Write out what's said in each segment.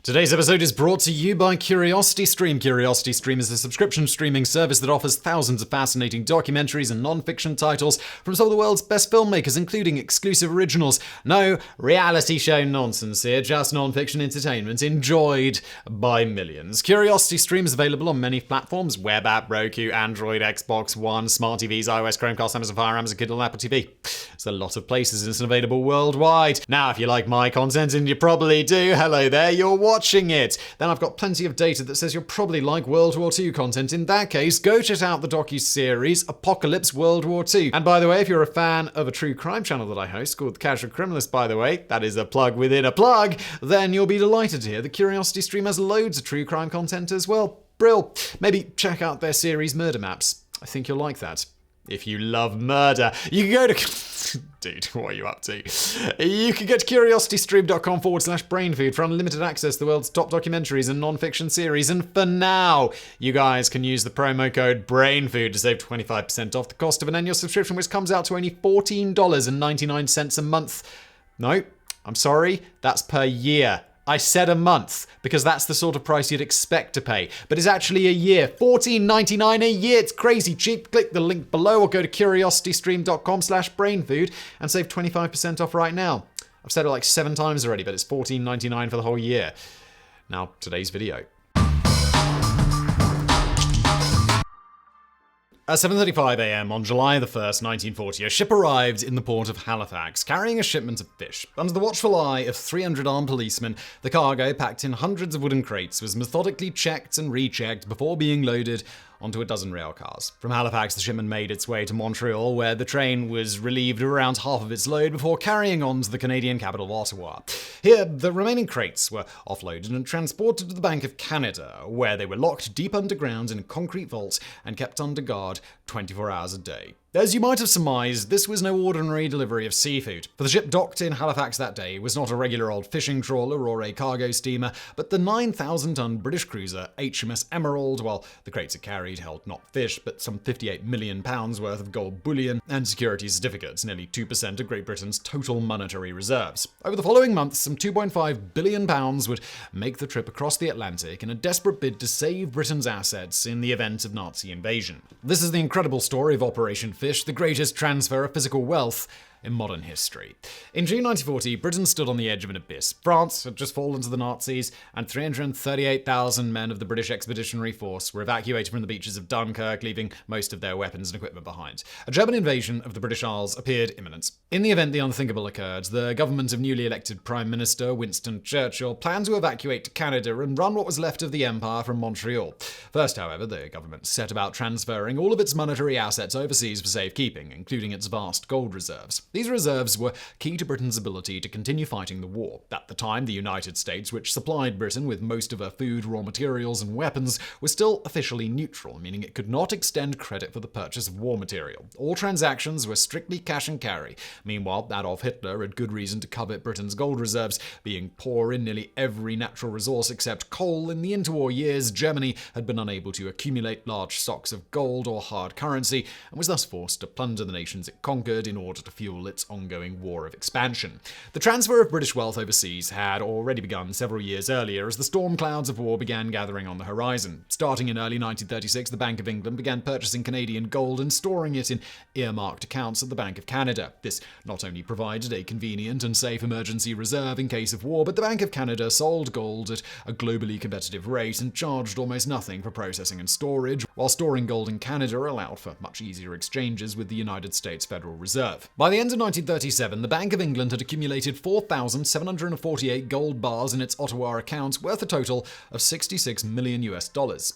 Today's episode is brought to you by CuriosityStream. CuriosityStream is a subscription streaming service that offers thousands of fascinating documentaries and non-fiction titles from some of the world's best filmmakers, including exclusive originals. No reality show nonsense here, just non-fiction entertainment enjoyed by millions. CuriosityStream is available on many platforms: web app, Roku, Android, Xbox One, smart TVs, iOS, Chromecast, Amazon Fire, Amazon Kindle, and Apple TV. There's a lot of places and it's available worldwide. Now, if you like my content, and you probably do, hello there, you're watching it. Then I've got plenty of data that says you'll probably like World War II content. In that case, go check out the docu-series Apocalypse World War II. And by the way, if you're a fan of a true crime channel that I host called The Casual Criminalist, by the way, that is a plug within a plug, then you'll be delighted to hear that CuriosityStream has loads of true crime content as well. Brill. Maybe check out their series Murder Maps. I think you'll like that. If you love murder, you can go to... Dude, what are you up to? You can go to curiositystream.com/brainfood for unlimited access to the world's top documentaries and non-fiction series. And for now, you guys can use the promo code BRAINFOOD to save 25% off the cost of an annual subscription, which comes out to only $14.99 a month. No, I'm sorry, that's per year. I said a month, because that's the sort of price you'd expect to pay. But it's actually a year. $14.99 a year. It's crazy cheap. Click the link below or go to curiositystream.com/brainfood and save 25% off right now. I've said it like 7 times already, but it's $14.99 for the whole year. Now, today's video. At 7:35 a.m. on July the 1st, 1940, a ship arrived in the port of Halifax, carrying a shipment of fish. Under the watchful eye of 300 armed policemen, the cargo, packed in hundreds of wooden crates, was methodically checked and rechecked before being loaded onto a dozen rail cars. From Halifax, the shipment made its way to Montreal, where the train was relieved of around half of its load before carrying on to the Canadian capital of Ottawa. Here, the remaining crates were offloaded and transported to the Bank of Canada, where they were locked deep underground in a concrete vault and kept under guard 24 hours a day. As you might have surmised, this was no ordinary delivery of seafood. For the ship docked in Halifax that day was not a regular old fishing trawler or a cargo steamer, but the 9,000-ton British cruiser HMS Emerald. While the crates it carried held not fish, but some £58 million worth of gold bullion and security certificates, nearly 2% of Great Britain's total monetary reserves. Over the following months, some £2.5 billion would make the trip across the Atlantic in a desperate bid to save Britain's assets in the event of Nazi invasion. This is the incredible story of Operation Fish, the greatest transfer of physical wealth in modern history. In June 1940, Britain stood on the edge of an abyss. France had just fallen to the Nazis, and 338,000 men of the British Expeditionary Force were evacuated from the beaches of Dunkirk, leaving most of their weapons and equipment behind. A German invasion of the British Isles appeared imminent. In the event the unthinkable occurred, the government of newly elected Prime Minister Winston Churchill planned to evacuate to Canada and run what was left of the empire from Montreal. First, however, the government set about transferring all of its monetary assets overseas for safekeeping, including its vast gold reserves. These reserves were key to Britain's ability to continue fighting the war. At the time, the United States, which supplied Britain with most of her food, raw materials, and weapons, was still officially neutral, meaning it could not extend credit for the purchase of war material. All transactions were strictly cash and carry. Meanwhile, Adolf Hitler had good reason to covet Britain's gold reserves, being poor in nearly every natural resource except coal. In the interwar years, Germany had been unable to accumulate large stocks of gold or hard currency, and was thus forced to plunder the nations it conquered in order to fuel its ongoing war of expansion. The transfer of British wealth overseas had already begun several years earlier as the storm clouds of war began gathering on the horizon. Starting in early 1936, the Bank of England began purchasing Canadian gold and storing it in earmarked accounts at the Bank of Canada. This not only provided a convenient and safe emergency reserve in case of war, but the Bank of Canada sold gold at a globally competitive rate and charged almost nothing for processing and storage, while storing gold in Canada allowed for much easier exchanges with the United States Federal Reserve. By the end of 1937, the Bank of England had accumulated 4,748 gold bars in its Ottawa accounts, worth a total of $66 million.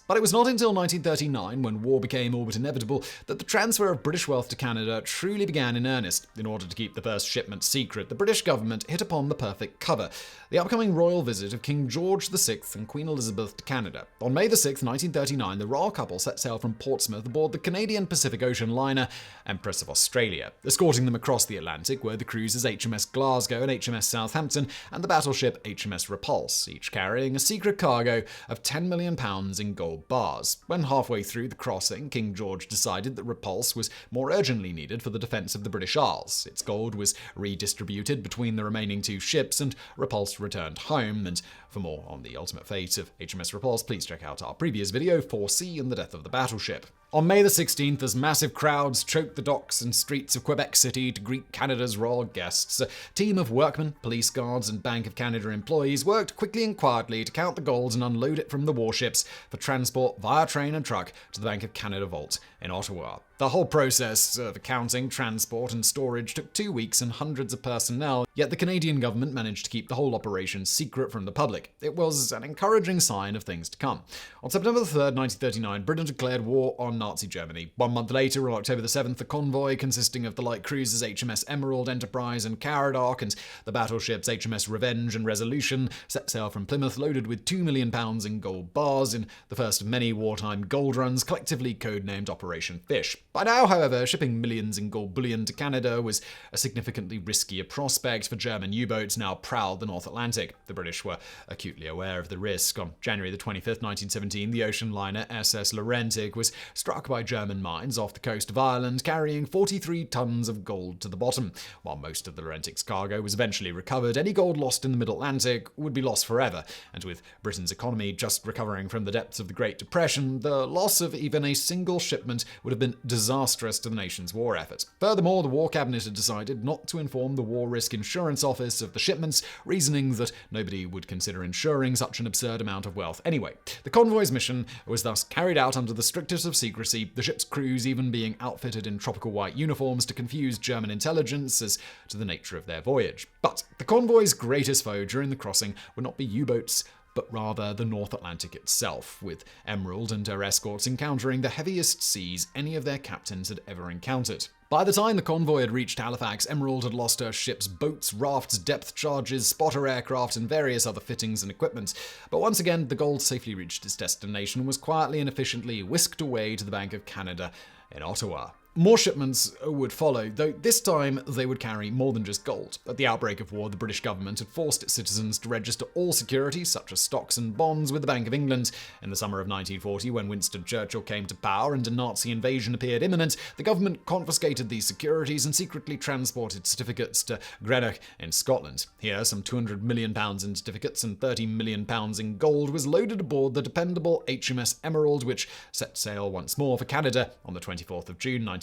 But it was not until 1939, when war became all but inevitable, that the transfer of British wealth to Canada truly began in earnest. In order to keep the first shipment secret, the British government hit upon the perfect cover: the upcoming royal visit of King George VI and Queen Elizabeth to Canada. On May 6, 1939, the royal couple set sail from Portsmouth aboard the Canadian Pacific Ocean liner Empress of Australia. Escorting them across the Atlantic were the cruisers HMS Glasgow and HMS Southampton, and the battleship HMS Repulse, each carrying a secret cargo of £10 million in gold bars. When halfway through the crossing, King George decided that Repulse was more urgently needed for the defense of the British Isles. Its gold was redistributed between the remaining 2 ships, and Repulse returned home, and For more on the ultimate fate of HMS Repulse, please check out our previous video, 4C and the Death of the Battleship. On May the 16th, as massive crowds choked the docks and streets of Quebec City to greet Canada's royal guests, a team of workmen, police guards, and Bank of Canada employees worked quickly and quietly to count the gold and unload it from the warships for transport via train and truck to the Bank of Canada vault in Ottawa. The whole process of accounting, transport, and storage took 2 weeks and hundreds of personnel, yet the Canadian government managed to keep the whole operation secret from the public. It was an encouraging sign of things to come. On September 3rd, 1939, Britain declared war on Nazi Germany. 1 month later, on October 7th, the convoy, consisting of the light cruisers HMS Emerald, Enterprise, and Caradoc, and the battleships HMS Revenge and Resolution, set sail from Plymouth loaded with £2 million in gold bars in the first of many wartime gold runs, collectively codenamed Operation Fish. By now, however, shipping millions in gold bullion to Canada was a significantly riskier prospect for German U-boats now prowled the North Atlantic. The British were acutely aware of the risk. On January 25th, 1917, the ocean liner SS Laurentic was struck by German mines off the coast of Ireland, carrying 43 tons of gold to the bottom. While most of the Laurentic's cargo was eventually recovered, any gold lost in the Mid-Atlantic would be lost forever, and with Britain's economy just recovering from the depths of the Great Depression, the loss of even a single shipment would have been disastrous to the nation's war effort. Furthermore, the War Cabinet had decided not to inform the War Risk Insurance Office of the shipments, reasoning that nobody would consider insuring such an absurd amount of wealth anyway. The convoy's mission was thus carried out under the strictest of secrecy, the ship's crews even being outfitted in tropical white uniforms to confuse German intelligence as to the nature of their voyage. But the convoy's greatest foe during the crossing would not be U-boats, but rather the North Atlantic itself, with Emerald and her escorts encountering the heaviest seas any of their captains had ever encountered. By the time the convoy had reached Halifax, Emerald had lost her ship's boats, rafts, depth charges, spotter aircraft, and various other fittings and equipment. But once again, the gold safely reached its destination and was quietly and efficiently whisked away to the Bank of Canada in Ottawa. More shipments would follow, though this time they would carry more than just gold. At the outbreak of war, the British government had forced its citizens to register all securities, such as stocks and bonds, with the Bank of England. In the summer of 1940, when Winston Churchill came to power and a Nazi invasion appeared imminent, the government confiscated these securities and secretly transported certificates to Greenock in Scotland. Here, some £200 million in certificates and £30 million in gold was loaded aboard the dependable HMS Emerald, which set sail once more for Canada on the 24th of June, 1940.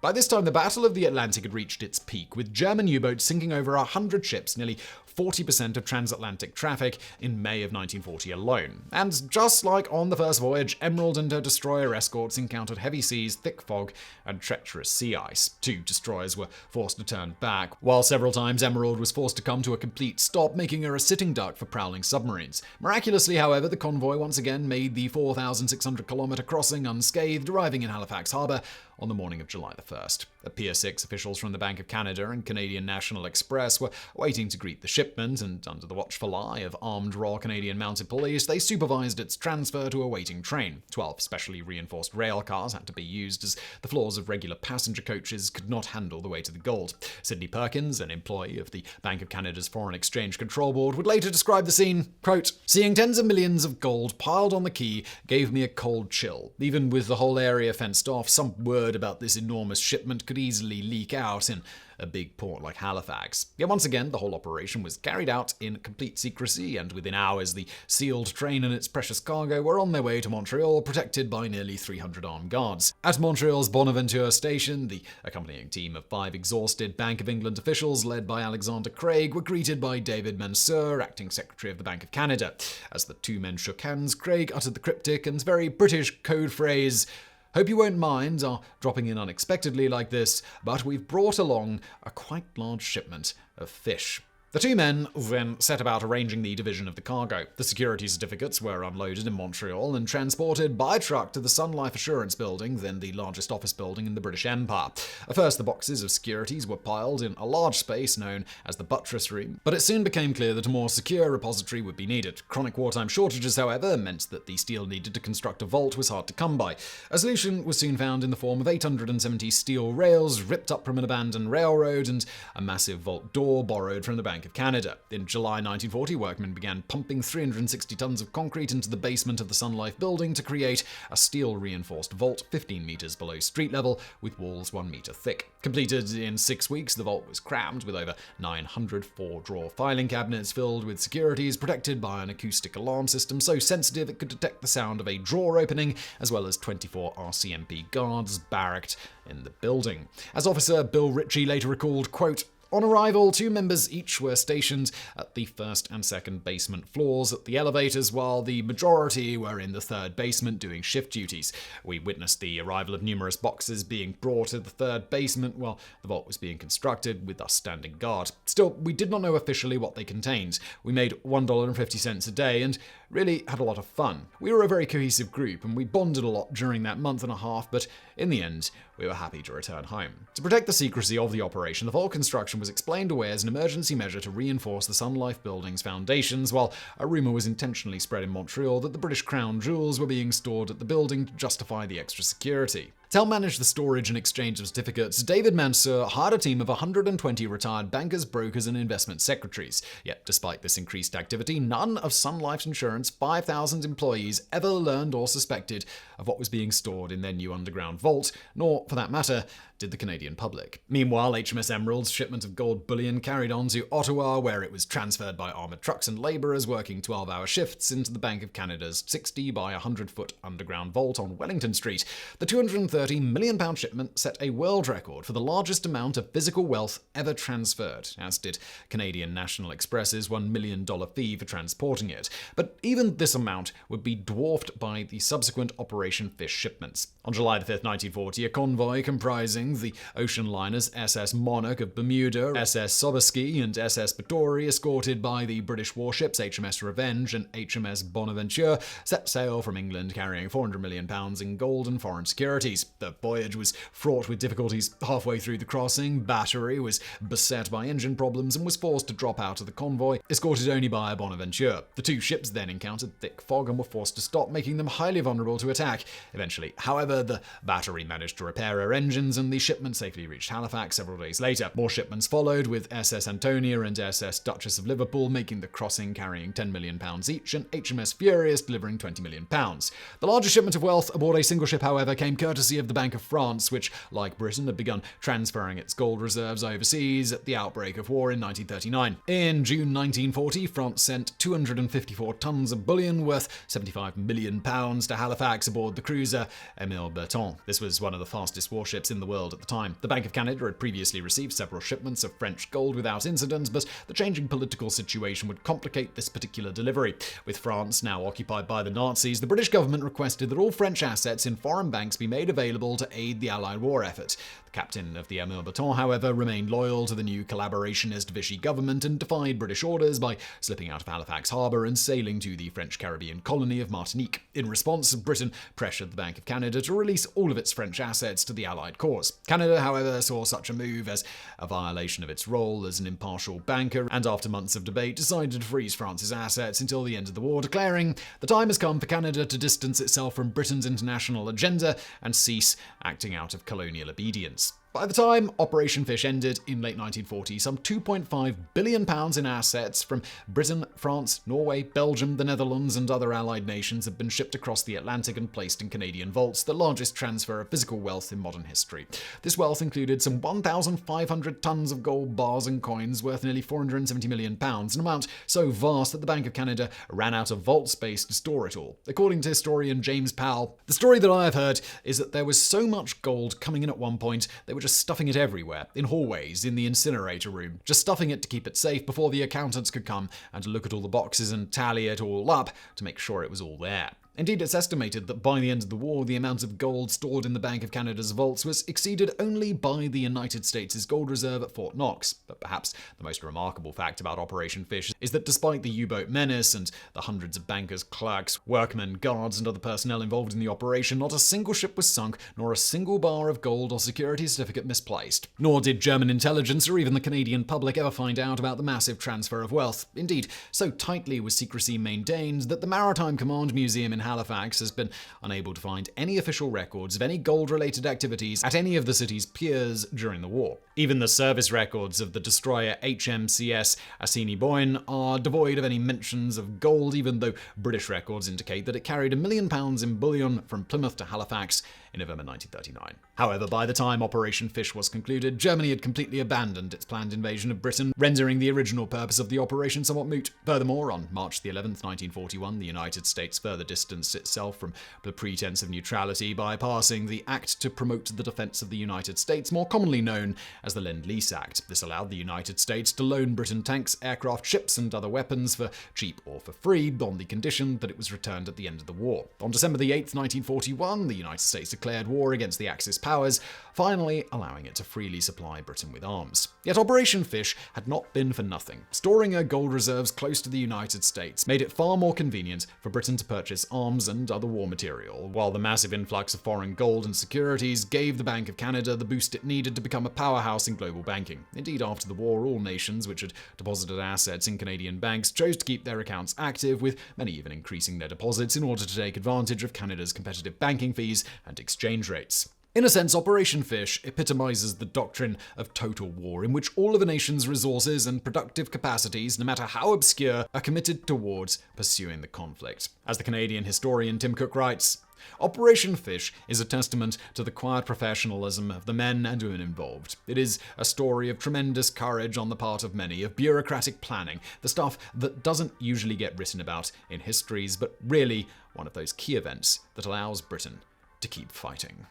By this time, the Battle of the Atlantic had reached its peak, with German U-boats sinking over 100 ships, nearly 40% of transatlantic traffic in May of 1940 alone. And just like on the first voyage, Emerald and her destroyer escorts encountered heavy seas, thick fog, and treacherous sea ice. 2 destroyers were forced to turn back, while several times Emerald was forced to come to a complete stop, making her a sitting duck for prowling submarines. Miraculously, however, the convoy once again made the 4,600-kilometer crossing unscathed, arriving in Halifax Harbour on the morning of July the 1st. At Pier 6, officials from the Bank of Canada and Canadian National Express were waiting to greet the shipment, and under the watchful eye of armed Royal Canadian Mounted Police, they supervised its transfer to a waiting train. 12 specially reinforced rail cars had to be used, as the floors of regular passenger coaches could not handle the weight of the gold. Sidney Perkins, an employee of the Bank of Canada's Foreign Exchange Control Board, would later describe the scene, quote, "Seeing tens of millions of gold piled on the quay gave me a cold chill. Even with the whole area fenced off, some word about this enormous shipment could easily leak out in a big port like Halifax." Yet once again, the whole operation was carried out in complete secrecy, and within hours the sealed train and its precious cargo were on their way to Montreal, protected by nearly 300 armed guards. At Montreal's Bonaventure station, the accompanying team of 5 exhausted Bank of England officials, led by Alexander Craig, were greeted by David Mansour, acting secretary of the Bank of Canada. As the 2 men shook hands, Craig uttered the cryptic and very British code phrase, "Hope you won't mind our dropping in unexpectedly like this, but we've brought along a quite large shipment of fish." The 2 men then set about arranging the division of the cargo. The security certificates were unloaded in Montreal and transported by truck to the Sun Life Assurance Building, then the largest office building in the British Empire. At first, the boxes of securities were piled in a large space known as the buttress room, but it soon became clear that a more secure repository would be needed. Chronic wartime shortages, however, meant that the steel needed to construct a vault was hard to come by. A solution was soon found in the form of 870 steel rails ripped up from an abandoned railroad and a massive vault door borrowed from the Bank of Canada. In July 1940, workmen began pumping 360 tons of concrete into the basement of the Sun Life building to create a steel-reinforced vault 15 meters below street level with walls 1 meter thick. Completed in 6 weeks, the vault was crammed with over 900 four-drawer filing cabinets filled with securities protected by an acoustic alarm system so sensitive it could detect the sound of a drawer opening, as well as 24 RCMP guards barracked in the building. As Officer Bill Ritchie later recalled, quote, "On arrival, 2 members each were stationed at the first and second basement floors at the elevators, while the majority were in the third basement doing shift duties. We witnessed the arrival of numerous boxes being brought to the third basement while the vault was being constructed, with us standing guard. Still, we did not know officially what they contained. We made $1.50 a day and really had a lot of fun. We were a very cohesive group and we bonded a lot during that month and a half, but in the end, we were happy to return home." To protect the secrecy of the operation, the vault construction was explained away as an emergency measure to reinforce the Sun Life building's foundations, while a rumor was intentionally spread in Montreal that the British crown jewels were being stored at the building to justify the extra security. To help manage the storage and exchange of certificates, David Mansur hired a team of 120 retired bankers, brokers, and investment secretaries. Yet, despite this increased activity, none of Sun Life's insurance 5,000 employees ever learned or suspected of what was being stored in their new underground vault, nor, for that matter, did the Canadian public. Meanwhile, HMS Emerald's shipment of gold bullion carried on to Ottawa, where it was transferred by armoured trucks and labourers working 12-hour shifts into the Bank of Canada's 60 by 100-foot underground vault on Wellington Street. The £230 million shipment set a world record for the largest amount of physical wealth ever transferred, as did Canadian National Express's $1 million fee for transporting it. But even this amount would be dwarfed by the subsequent Operation Fish shipments. On July 5, 1940, a convoy comprising the ocean liners SS Monarch of Bermuda, SS Sobersky, and SS Batory, escorted by the British warships HMS Revenge and HMS Bonaventure, set sail from England carrying £400 million in gold and foreign securities. The voyage was fraught with difficulties. Halfway through the crossing, Battery was beset by engine problems and was forced to drop out of the convoy, escorted only by a Bonaventure. The 2 ships then encountered thick fog and were forced to stop, making them highly vulnerable to attack. Eventually, however, the Battery managed to repair her engines and the shipment safely reached Halifax several days later. More shipments followed, with SS Antonia and SS Duchess of Liverpool making the crossing, carrying £10 million each, and HMS Furious delivering £20 million. The largest shipment of wealth aboard a single ship, however, came courtesy of the Bank of France, which, like Britain, had begun transferring its gold reserves overseas at the outbreak of war in 1939. In June 1940, France sent 254 tons of bullion worth £75 million to Halifax aboard the cruiser Émile Berton. This was one of the fastest warships in the world at the time. The Bank of Canada had previously received several shipments of French gold without incident, but the changing political situation would complicate this particular delivery. With France now occupied by the Nazis, the British government requested that all French assets in foreign banks be made available to aid the Allied war effort. The captain of the Émile Berton, however, remained loyal to the new collaborationist Vichy government and defied British orders by slipping out of Halifax harbour and sailing to the French Caribbean colony of Martinique. In response, Britain pressured the Bank of Canada to release all of its French assets to the Allied cause. Canada, however, saw such a move as a violation of its role as an impartial banker, and after months of debate decided to freeze France's assets until the end of the war, declaring, "The time has come for Canada to distance itself from Britain's international agenda and cease acting out of colonial obedience." By the time Operation Fish ended in late 1940, some £2.5 billion in assets from Britain, France, Norway, Belgium, the Netherlands, and other allied nations had been shipped across the Atlantic and placed in Canadian vaults, the largest transfer of physical wealth in modern history. This wealth included some 1,500 tons of gold bars and coins worth nearly £470 million, an amount so vast that the Bank of Canada ran out of vault space to store it all. According to historian James Powell, the story that I have heard is that there was so much gold coming in at one point, they were just stuffing it everywhere, in hallways, in the incinerator room, just stuffing it to keep it safe before the accountants could come and look at all the boxes and tally it all up to make sure it was all there. Indeed, it's estimated that by the end of the war, the amount of gold stored in the Bank of Canada's vaults was exceeded only by the United States' gold reserve at Fort Knox. But perhaps the most remarkable fact about Operation Fish is that despite the U-boat menace and the hundreds of bankers, clerks, workmen, guards, and other personnel involved in the operation, not a single ship was sunk, nor a single bar of gold or security certificate misplaced. Nor did German intelligence or even the Canadian public ever find out about the massive transfer of wealth. Indeed, so tightly was secrecy maintained that the Maritime Command Museum in Halifax has been unable to find any official records of any gold-related activities at any of the city's piers during the war. Even the service records of the destroyer HMCS Assiniboine are devoid of any mentions of gold, even though British records indicate that it carried £1 million in bullion from Plymouth to Halifax in November 1939. However, by the time Operation Fish was concluded, Germany had completely abandoned its planned invasion of Britain, rendering the original purpose of the operation somewhat moot. Furthermore, on March 11, 1941, the United States further distanced itself from the pretense of neutrality by passing the Act to Promote the Defense of the United States, more commonly known as the Lend-Lease Act. This allowed the United States to loan Britain tanks, aircraft, ships, and other weapons for cheap or for free, on the condition that it was returned at the end of the war. On December 8, 1941, the United States declared war against the Axis powers, finally allowing it to freely supply Britain with arms. Yet Operation Fish had not been for nothing. Storing her gold reserves close to the United States made it far more convenient for Britain to purchase arms and other war material, while the massive influx of foreign gold and securities gave the Bank of Canada the boost it needed to become a powerhouse in global banking. Indeed, after the war, all nations which had deposited assets in Canadian banks chose to keep their accounts active, with many even increasing their deposits in order to take advantage of Canada's competitive banking fees and exchange rates. In a sense, Operation Fish epitomizes the doctrine of total war, in which all of a nation's resources and productive capacities, no matter how obscure, are committed towards pursuing the conflict. As the Canadian historian Tim Cook writes, Operation Fish is a testament to the quiet professionalism of the men and women involved. It is a story of tremendous courage on the part of many, of bureaucratic planning, the stuff that doesn't usually get written about in histories, but really one of those key events that allows Britain to keep fighting.